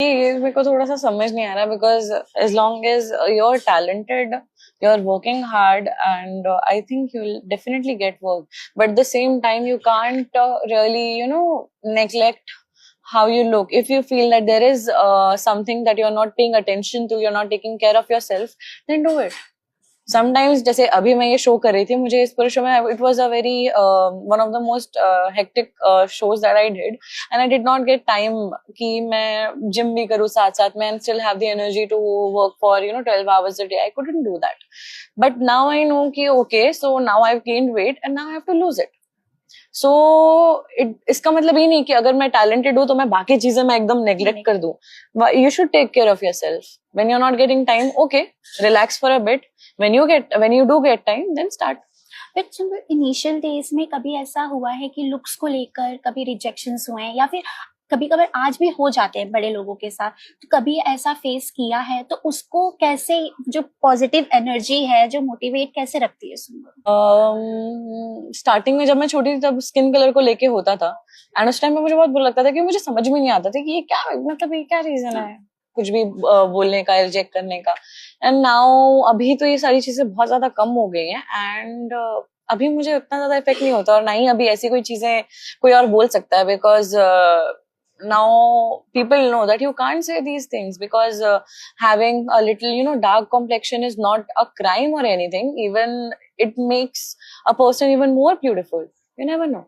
कि मेरे को थोड़ा सा समझ नहीं आ रहा because as long as you are talented, you are working hard, and I think you'll definitely get work, but at the same time you can't really neglect how you look. If you feel that there is something that you're not paying attention to, you're not taking care of yourself, then do it. Sometimes जैसे अभी मैं ये show कर रही थी, मुझे इस पूरे शो में it was a very one of the most hectic shows that I did, and I did not get time कि मैं जिम भी करूँ साथ साथ में and still have the energy to work for 12 hours a day. I couldn't do that, but now I know कि okay, so now I've gained weight and now I have to lose it. सो इसका मतलब ये नहीं कि अगर मैं talented हूँ तो मैं बाकी चीजें मैं एकदम नेग्लेक्ट कर दूं. You should take care of yourself. When you are not getting time, okay, relax for a bit. When you do get time, then start. But initial days में कभी ऐसा हुआ है कि लुक्स को लेकर कभी रिजेक्शंस हुए हैं, या फिर कभी कभार आज भी हो जाते हैं बड़े लोगों के साथ, तो कभी ऐसा फेस किया है तो उसको कैसे, जो पॉजिटिव एनर्जी है जो मोटिवेट कैसे रखती है उसमें? स्टार्टिंग में जब मैं छोटी थी तब स्किन कलर को लेके होता था, एंड उस टाइम पे मुझे बहुत बुरा लगता था कि मुझे समझ में नहीं आता था कि ये क्या, मतलब ये क्या रीजन है कुछ भी बोलने का, रिजेक्ट करने का. एंड नाउ अभी तो ये सारी चीजें बहुत ज्यादा कम हो गई हैं, एंड अभी मुझे उतना ज्यादा इफेक्ट नहीं होता, और ना ही अभी ऐसी कोई चीजें कोई और बोल सकता है, because now people know that you can't say these things, because having a little dark complexion is not a crime or anything. Even it makes a person even more beautiful. You never know.